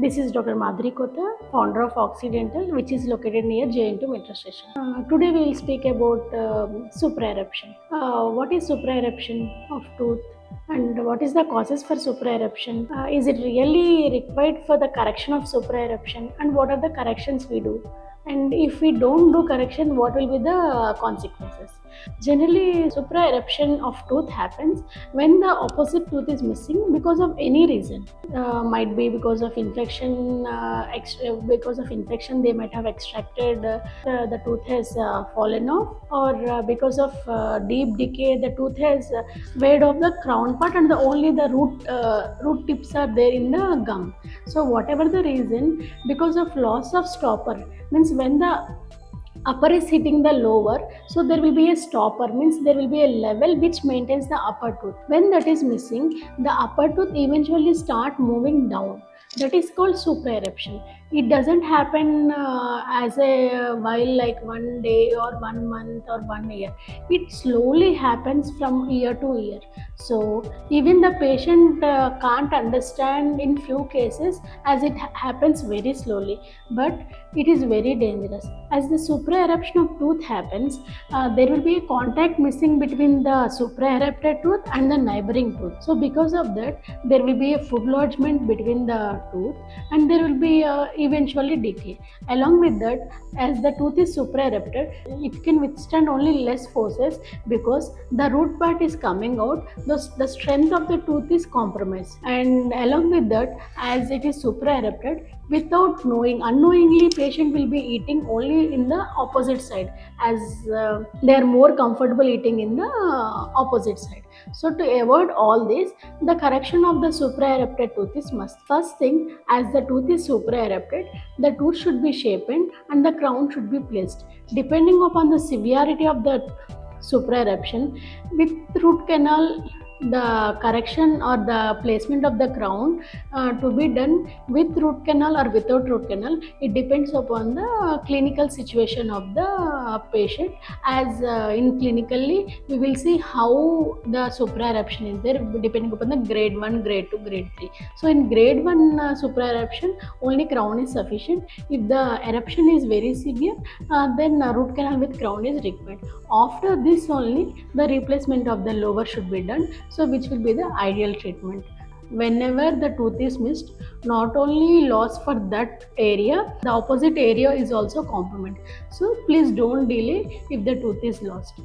This is Dr. Madhuri Kota, founder of Oxy Dental, which is located near J&T Metro Station. Today we will speak about supraeruption. What is supraeruption of tooth and what is the causes for supraeruption? Is it really required for the correction of supraeruption, and what are the corrections we do? And if we don't do correction, what will be the consequences? Generally, supraeruption of tooth happens when the opposite tooth is missing because of any reason. Might be because of infection. Because of infection, they might have extracted. The tooth has fallen off, or because of deep decay, the tooth has weighed off the crown part, and only the root tips are there in the gum. So whatever the reason, because of loss of stopper, means when the upper is hitting the lower, so there will be a stopper, means there will be a level which maintains the upper tooth. When that is missing, the upper tooth eventually start moving down. That is called supraeruption. It doesn't happen as a while, like one day or 1 month or 1 year. It slowly happens from year to year. So even the patient can't understand in few cases, as it happens very slowly, but it is very dangerous. As the supraeruption of tooth happens, there will be a contact missing between the supraerupted tooth and the neighboring tooth. So because of that, there will be a food lodgement between the tooth, and there will be eventually decay. Along with that, as the tooth is supraerupted, it can withstand only less forces because the root part is coming out. The strength of the tooth is compromised, and along with that, as it is supraerupted, without knowing, unknowingly, patient will be eating only in the opposite side, as they are more comfortable eating in the opposite side. So to avoid all this, the correction of the supraerupted tooth is must. First thing, as the tooth is supraerupted, the tooth should be sharpened and the crown should be placed. Depending upon the severity of the supraeruption, with root canal, the correction or the placement of the crown to be done with root canal or without root canal, it depends upon the clinical situation of the patient. As in clinically, we will see how the supraeruption is there, depending upon the grade 1, grade 2, grade 3. So in grade 1 supraeruption, only crown is sufficient. If the eruption is very severe, then root canal with crown is required. After this only, the replacement of the lower should be done, so which will be the ideal treatment. Whenever the tooth is missed, not only loss for that area, the opposite area is also compromised. So please don't delay if the tooth is lost.